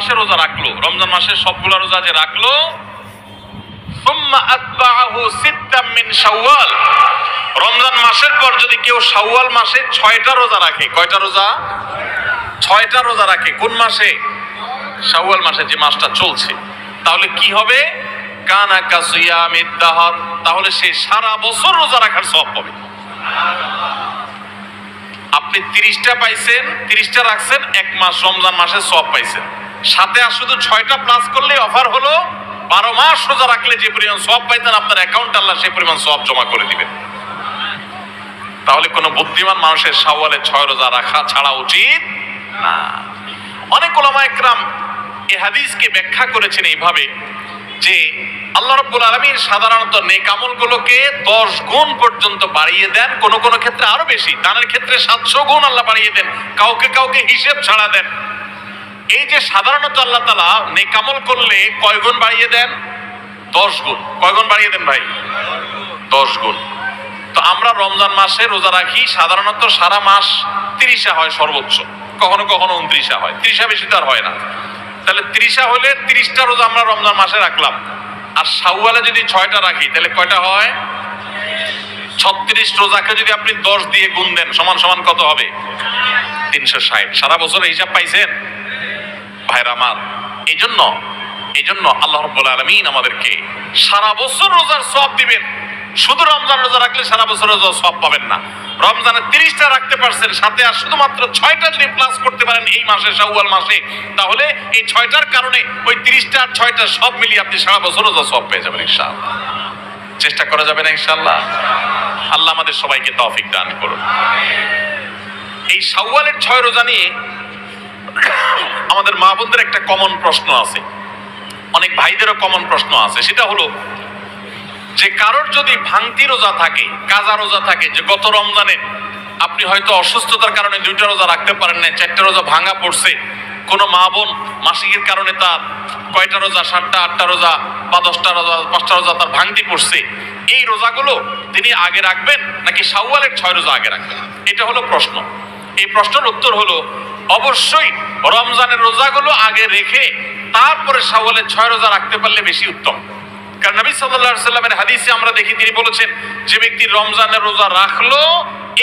মাসে রোজা রাখলো, রমজান মাসের সবগুলো রোজা যে রাখলো, সুম্মা আতবাআহু সিত্তাম মিন শাওয়াল, রমজান মাসের পর যদি কেউ শাওয়াল মাসে 6টা রোজা রাখে, কয়টা রোজা? 6টা রোজা রাখে। কোন মাসে? শাওয়াল মাসে, যে মাসটা চলছে। তাহলে কি হবে? কানা কাসিয়ামিদ দাহর, তাহলে সে সারা বছর রোজা রাখার সওয়াব পাবে। আপনি 30টা পাইছেন, 30টা রাখছেন, এক মাস রমজান মাসের সওয়াব পাইছেন। সাথে আর শুধু 6টা প্লাস করলে অফার হলো 12 মাস রোজা রাখলে যে পরিমাণ সওয়াব পাইতেন আপনার অ্যাকাউন্টে আল্লাহ সেই পরিমাণ সওয়াব জমা করে দিবেন। তাহলে কোন বুদ্ধিমান মানুষের শাওয়ালে 6 রোজা রাখা ছাড়া উচিত না। অনেক উলামা ইকরাম এই হাদিসকে ব্যাখ্যা করেছেন এইভাবে যে আল্লাহ রাব্বুল আলামিন সাধারণত নেক আমলগুলোকে 10 গুণ পর্যন্ত বাড়িয়ে দেন, কোন কোন ক্ষেত্রে আরো বেশি, দানের ক্ষেত্রে 700 গুণ আল্লাহ বাড়িয়ে দেন, কাউকে কাউকে হিসেব ছাড়া দেন। এই যে সাধারণত আল্লাহ তাআলা নেক আমল করলে কয় গুণ বাড়িয়ে দেন? 10 গুণ। কয় গুণ বাড়িয়ে দেন ভাই? 10 গুণ। তো আমরা রমজান মাসে রোজা রাখি, সাধারণত সারা মাস 30 হয় সর্বোচ্চ, কখনো কখনো 29 হয়, 30 বেশি তো আর হয় না। তাহলে 30 হলে 30টা রোজা আমরা রমজান মাসে রাখলাম, আর শাওয়ালে যদি 6টা রাখি তাহলে কয়টা হয়? 36 রোজাকে যদি আপনি 10 দিয়ে গুণ দেন সমান সমান কত হবে? 360। সারা বছরের হিসাব পাইছেন ভাইরা আমার। এই জন্য আল্লাহ রাব্বুল আলামিন আমাদেরকে সারা বছর রোজার সওয়াব দিবেন। শুধু রমজান রোজা রাখলে সারা বছর রোজার সওয়াব পাবেন না। রমজানে 30টা রাখতে পারছেন, সাথে আর শুধুমাত্র 6টা যদি প্লাস করতে পারেন এই মাসে, শাওয়াল মাসে, তাহলে এই 6টার কারণে ওই 30টা আর 6টা সব মিলিয়ে আপনি সারা বছর রোজা সওয়াব পেয়ে যাবেন ইনশাআল্লাহ। চেষ্টা করা যাবে না ইনশাআল্লাহ? আল্লাহ আমাদের সবাইকে তৌফিক দান করুন। এই শাওয়ালের 6 রোজা নিয়ে আমাদের মা বোনদের একটা কমন প্রশ্ন আছে, অনেক ভাইদেরও কমন প্রশ্ন আছে। সেটা হলো যে কারোর যদি ভাঙতি রোজা থাকে, কাজা রোজা থাকে, যে গত রমজানে আপনি হয়তো অসুস্থতার কারণে 2টা রোজা রাখতে পারেন না, 4টা রোজা ভাঙা পড়ছে, কোনো মা বোন মাসিকের কারণে তার কয়টা রোজা, 7টা 8টা রোজা বা 10টা রোজা 5টা রোজা তার ভাঙতি পড়ছে, এই রোজাগুলো তিনি আগে রাখবেন নাকি শাওয়ালের 6 রোজা আগে রাখবেন? এটা হলো প্রশ্ন। এই প্রশ্নের উত্তর হলো অবশ্যই রমজানের রোজাগুলো আগে রেখে তারপরে শাওয়ালের 6 রোজা রাখতে পারলে বেশি উত্তম। কারণ নবী সাল্লাল্লাহু আলাইহি সাল্লামের হাদিসে আমরা দেখি তিনি বলেছেন, যে ব্যক্তি রমজানের রোজা রাখলো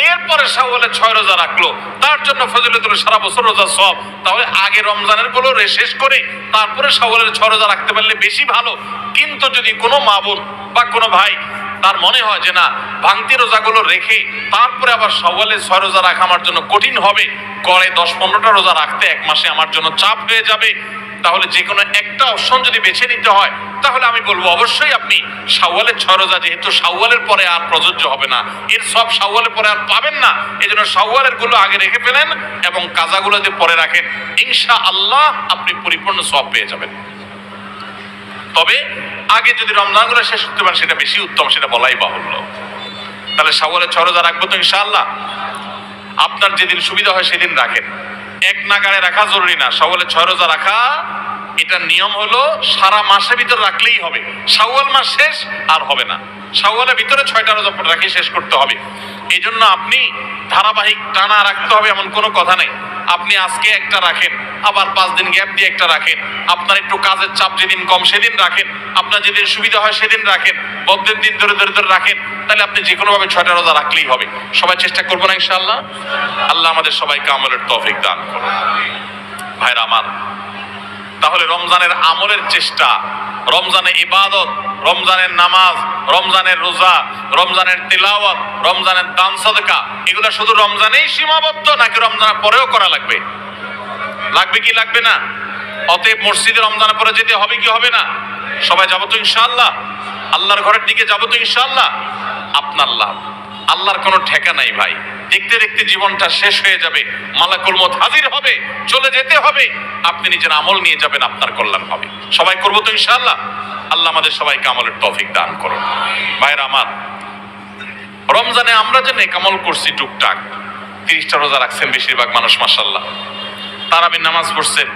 এরপরে শাওয়ালের 6 রোজা রাখলো তার জন্য ফজিলত হলো সারা বছর রোজা সওয়াব। তাহলে আগে রমজানের গুলো শেষ করে তারপরে শাওয়ালের 6 রোজা রাখতে পারলে বেশি ভালো। কিন্তু যদি কোনো মা বোন বা কোনো ভাই তার মনে হয় যে না, ভাঙতি রোজাগুলো রেখে তারপরে আবার শাওয়ালের 6 রোজা রাখা আমার জন্য কঠিন হবে, গড়ে 10-15টা রোজা রাখতে এক মাসে আমার জন্য চাপ হয়ে যাবে, তাহলে যে কোনো একটা অপশন যদি বেছে নিতে হয় তাহলে আমি বলবো অবশ্যই আপনি শাওয়ালের 6 রোজা, যেহেতু শাওয়ালের পরে আর প্রযোজ্য হবে না, এর সব শাওয়ালের পরে আর পাবেন না, এই জন্য শাওয়ালের গুলো আগে রেখে ফেলেন এবং কাজাগুলো যদি পরে রাখেন ইনশাআল্লাহ আপনি পরিপূর্ণ সওয়াব পেয়ে যাবেন। তবে আগে যদি রমজানগুলো শেষ করতে পারেন সেটা বেশি উত্তম, সেটা বলাই বাহুল্য। তাহলে শাওয়ালের 6 রোজা রাখবো তো ইনশাআল্লাহ। আপনার যেদিন সুবিধা হয় সেদিন রাখেন, এক নাগাড়ে রাখা জরুরি না। শাওয়ালের 6 রোজা রাখা এটা নিয়ম হলো সারা মাসের ভিতর রাখলেই হবে, শাওয়াল মাস শেষ আর হবে না, শাওয়ালের ভিতরে 6টা রোজা রাখি শেষ করতে হবে। এই জন্য আপনি ধারাবাহিক টানা রাখতে হবে এমন কোনো কথা নেই। আপনি আজকে একটা রাখেন, আবার 5 দিন গ্যাপ দিয়ে একটা রাখেন, আপনার একটু কাজের চাপ যেদিন কম সেদিন রাখেন, আপনার যেদিন সুবিধা হয় সেদিন রাখেন, বদ্ধের দিন ধরে ধরে ধরে রাখেন, তাহলে আপনি যে কোনোভাবে 6টা রোজা রাখলেই হবে। সবাই চেষ্টা করবো না ইনশাআল্লাহ? আল্লাহ আমাদের সবাইকে আমলের তৌফিক দান করুন। ভাইরা আমার, তাহলে রমজানের আমলের চেষ্টা, রমজানের ইবাদত, রমজানের নামাজ, রমজানের রোজা, রমজানের তিলাওয়াত, রমজানের দান সাদকা, এগুলো শুধু রমজানেই সীমাবদ্ধ নাকি রমজানের পরেও করা লাগবে? লাগবে কি লাগবে না? অতএব মসজিদে রমজানের পরে যেতে হবে কি হবে না? সবাই যাবো তো ইনশাআল্লাহ? আল্লাহর ঘরের দিকে যাবো তো ইনশাআল্লাহ? আপনার লাভ, আল্লাহর কোনো ঠেকা নাই ভাই। দেখতে দেখতে জীবনটা শেষ হয়ে যাবে, মালাকুল মউত হাজির হবে, চলে যেতে হবে, আপনি নিজের আমল নিয়ে যাবেন, আপনার কল্যাণ হবে। সবাই করবো তো ইনশাআল্লাহ? আল্লাহ আমাদের সবাইকে আমলের তৌফিক দান করুন। ভাইরা আমার, রমজানে আমরা যে নেক আমল করছি টুকটাক, 30টা রোজা রাখছেন বেশিরভাগ মানুষ মাশাআল্লাহ, তারাবির নামাজ পড়ছেন,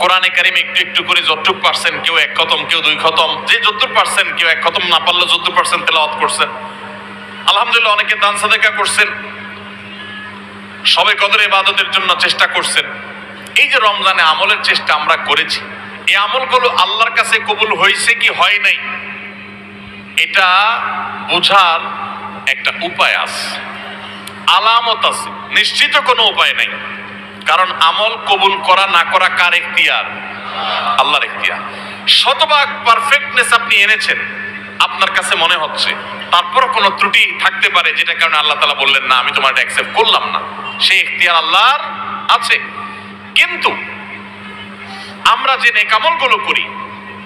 কোরআনে কারিম একটু একটু করে যতটুক পারছেন, কেউ 1 খতম, কেউ 2 খতম, যে যতটুক পারছেন, কেউ 1 খতম না পারলে 70% তেলাওয়াত করছেন, আলহামদুলিল্লাহ। অনেকে দান সাদাকা করছেন, সবে কদর ইবাদতের জন্য চেষ্টা করছেন। এই যে রমজানে আমলের চেষ্টা আমরা করেছি, এই আমলগুলো আল্লাহর কাছে কবুল হয়েছে কি হয় নাই এটা বোঝার একটা উপায় আছে, আলামত আছে, নিশ্চিত কোনো উপায় নাই। কারণ আমল কবুল করা না করা কার এখতিয়ার? আল্লাহর এখতিয়ার। শতভাগ পারফেক্টনেস আপনি এনেছেন আপনার কাছে মনে হচ্ছে, তারপরও কোনো ত্রুটি থাকতে পারে যেটা কারণে আল্লাহ তাআলা বললেন না আমি তোমারটা অ্যাকসেপ্ট করলাম না, সেই এখতিয়ার আল্লাহর আছে। কিন্তু আমরা যে নেক আমলগুলো করি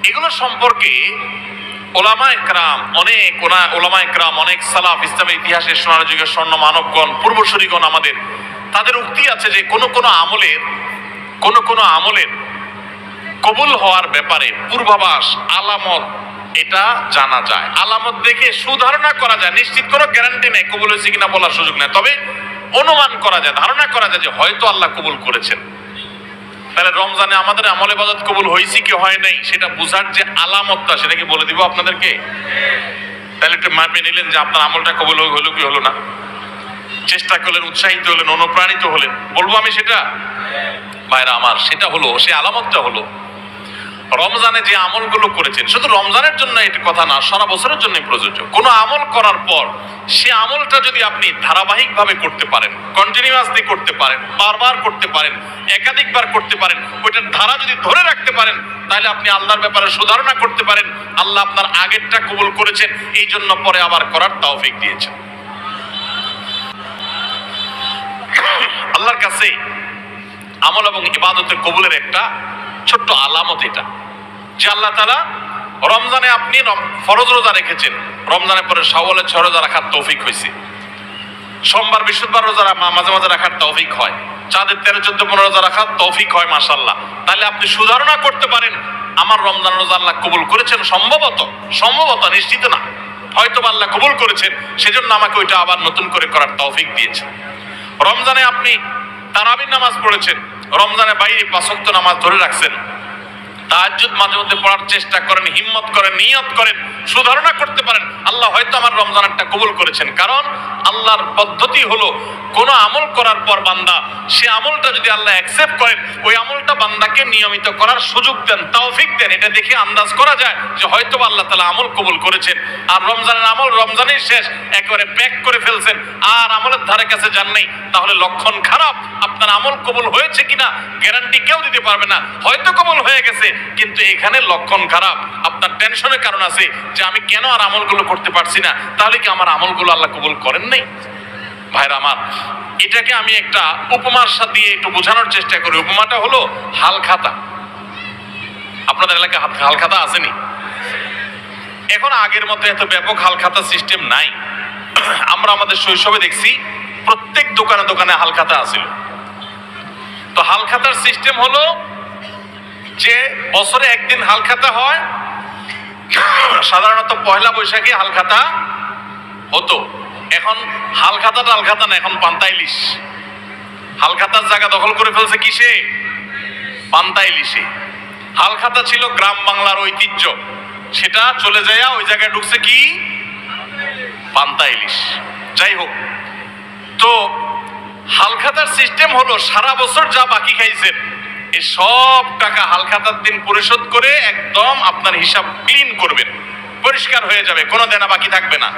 এগুলো সম্পর্কে ওলামায়ে কেরাম অনেক সালাফ, ইসলামের ইতিহাসের সোনার যুগের স্বর্ণ মানবগণ, পূর্বসূরীগণ আমাদের, তাদের উক্তি আছে যে কোন কোন আমলের কবুল হওয়ার ব্যাপারে পূর্বাভাস, আলামত এটা জানা যায়। আলামত দেখে সুধারণা করা যায়, নিশ্চিত কোনো গ্যারান্টি নেই কবুল হয়েছে কিনা বলার সুযোগ নেই, তবে অনুমান করা যায়, ধারণা করা যায় যে হয়তো আল্লাহ কবুল করেছেন। তাহলে রমজানে আমাদের আমল ইবাদত কবুল হয়েছে কি হয় নাই সেটা বুঝার যে আলামতটা, সেটা কি বলে দিব আপনাদেরকে? তাহলে একটু মাপে নিলেন যে আপনার আমলটা কবুল হলো কি হলো না, চেষ্টা করলেন, উৎসাহিত হলেন, অনুপ্রাণিত হলেন। বলবো আমি সেটা? ভাইরা আমার, সেটা হলো, সে আলামতটা হলো রমজানে যে আমলগুলো করেছেন, শুধু রমজানের জন্য এটা কথা না, সারা বছরের জন্য প্রযোজ্য। কোনো আমল করার পর সে আমলটা যদি আপনি ধারাবাহিকভাবে করতে পারেন, কন্টিনিউয়াসলি করতে পারেন, বারবার করতে পারেন, একাধিকবার করতে পারেন, ওইটার ধারা যদি ধরে রাখতে পারেন, তাহলে আপনি আল্লাহর ব্যাপারে সুধারণা করতে পারেন আল্লাহ আপনার আগেরটা কবুল করেছেন, এই জন্য পরে আবার করার তৌফিক দিয়েছেন। আল্লাহর কাছে আমল এবং ইবাদতের কবুলের একটা ছোট্ট আলামত এটা, যে আল্লাহ তাআলা রমজানে আপনি ফরজ রোজা রেখেছেন, রমজানের পরে শাওয়ালের 6 রোজা রাখার তৌফিক হয়েছে, সোমবার বৃহস্পতিবার রোজা মাঝে মাঝে রাখার তৌফিক হয়, চাঁদের 13, 14, 15 রোজা রাখার তৌফিক হয়, মাশাআল্লাহ। তাহলে আপনি সুধারণা করতে পারেন আমার রমজান রোজা আল্লাহ কবুল করেছেন, সম্ভবত নিশ্চিত না, হয়তো আল্লাহ কবুল করেছেন, সেজন্য আমাকে ওইটা আবার নতুন করে করার তৌফিক দিয়েছেন। রমজানে আপনি তারাবির নামাজ পড়েছেন, রমজানের বাইরে 5 ওয়াক্ত নামাজ ধরে রাখছেন, তাহাজ্জুদ মাঝে মধ্যে পড়ার চেষ্টা করেন, হিম্মত করেন, নিয়ত করেন, সুধারণা করতে পারেন আল্লাহ হয়তো আমার রমজানটা কবুল করেছেন। কারণ আল্লাহর পদ্ধতি হলো কোন আমল করার পর বান্দা সে আমলটা যদি আল্লাহ অ্যাকসেপ্ট করেন, ওই আমলটা বান্দাকে নিয়মিত করার সুযোগ দেন, তৌফিক দেন। এটা দেখে আন্দাজ করা যায় যে হয়তো আল্লাহ তাআলা আমল কবুল করেছেন। আর রমজানের আমল রমজানেই শেষ, একেবারে প্যাক করে ফেলছেন, আর আমলের ধারে কাছে যান নাই, তাহলে লক্ষণ খারাপ। আপনার আমল কবুল হয়েছে কিনা গ্যারান্টি কেউ দিতে পারবে না, হয়তো কবুল হয়ে গেছে, কিন্তু এখানে লক্ষণ খারাপ। আপনার টেনশনের কারণ আছে যে আমি কেন আর আমলগুলো করতে পারছি না, তাহলে কি আমার আমলগুলো আল্লাহ কবুল করেন নাই? ভাইরা আমার, এটাকে আমি একটা উপমার সাথে দিয়ে একটু বোঝানোর চেষ্টা করি। উপমাটা হলো হালখাতা। আপনাদের এলাকায় হালখাতা আসেনি? এখন আগের মতো এত ব্যাপক হালখাতা সিস্টেম নাই। আমরা আমাদের শৈশবে দেখছি প্রত্যেক দোকানে দোকানে হালখাতা আছিল। তো হালখাতার সিস্টেম হলো যে বছরে একদিন হালখাতা হয়, সাধারণত পয়লা বৈশাখে হালখাতা হতো। এখন হালখাতা না, এখন পান্তা ইলিশ। হালখাতার জায়গা দখল করে ফেলছে কিসে? পান্তা ইলিশে। হালখাতা ছিল গ্রাম বাংলার ঐতিহ্য, সেটা চলে যায় ওই জায়গায় ঢুকছে কি? পান্তা ইলিশ। যাই হোক, তো হালখাতার সিস্টেম হলো সারা বছর যা বাকি খাইছেন এই সব টাকা হালখাতার দিন পরিশোধ করে একদম আপনার হিসাব ক্লিন করবেন, পরিষ্কার হয়ে যাবে, কোনো দেনা বাকি থাকবে না।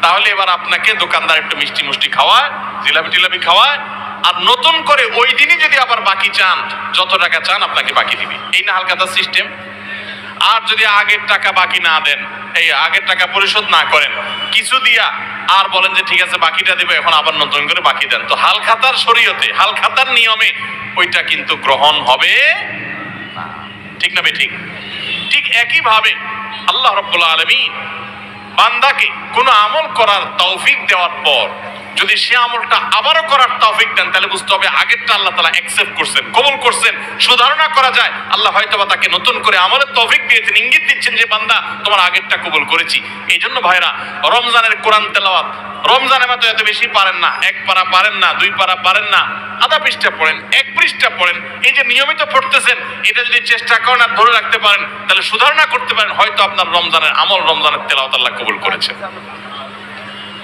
তাহলে এবার আপনাকে দোকানদার একটু মিষ্টি মুষ্টি খাওয়ায়, জিলাপি টিলাপি খাওয়ায়, আর নতুন করে ওই দিনই যদি আবার বাকি চান, যত টাকা চান আপনাকে বাকি দিবে। এই না হালখাতার সিস্টেম? আর যদি আগের টাকা বাকি না দেন, এই আগের টাকা পরিশোধ না করেন, কিছু দিয়া আর বলেন যে ঠিক আছে বাকিটা দেবো, এখন আবার নতুন করে বাকি দেন, তো হালখাতার শরীয়তে, হালখাতার নিয়মে ওইটা কিন্তু গ্রহণ হবে না। ঠিক না বেঠিক? ঠিক একই ভাবে আল্লাহ রাব্বুল আলামিন বান্দাকে কোনো আমল করার তৌফিক দেওয়ার পর যদি সে আমলটা আবারও করার তৌফিক দেন, তাহলে বুঝতে হবে আগেরটা আল্লাহ তাআলা অ্যাকসেপ্ট করছেন, কবুল করছেন। সুধারণা করা যায় আল্লাহ হয়তোবা তাকে নতুন করে আমলের তৌফিক দিয়েছেন, ইঙ্গিত দিচ্ছেন যে বান্দা তোমার আগেরটা কবুল করেছি। এই জন্য ভাইরা, রমজানের কোরআন তেলাওয়াত রমজানের মতো এত বেশি পারেন না, 1 পারা পারেন না, 2 পারা পারেন না, আধা পৃষ্ঠা পড়েন, 1 পৃষ্ঠা পড়েন। এই যে নিয়মিত পড়তেছেন, এটা যদি চেষ্টা করেন আর ধরে রাখতে পারেন, তাহলে সুধারণা করতে পারেন হয়তো আপনার রমজানের আমল, রমজানের তেলাওয়াত আল্লাহ কবুল করেছেন।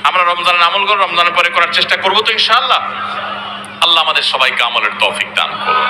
আমরা রমজানের আমলগুলো রমজানের পরে করার চেষ্টা করবো তো ইনশাআল্লাহ। আল্লাহ আমাদের সবাইকে আমলের তৌফিক দান করুন।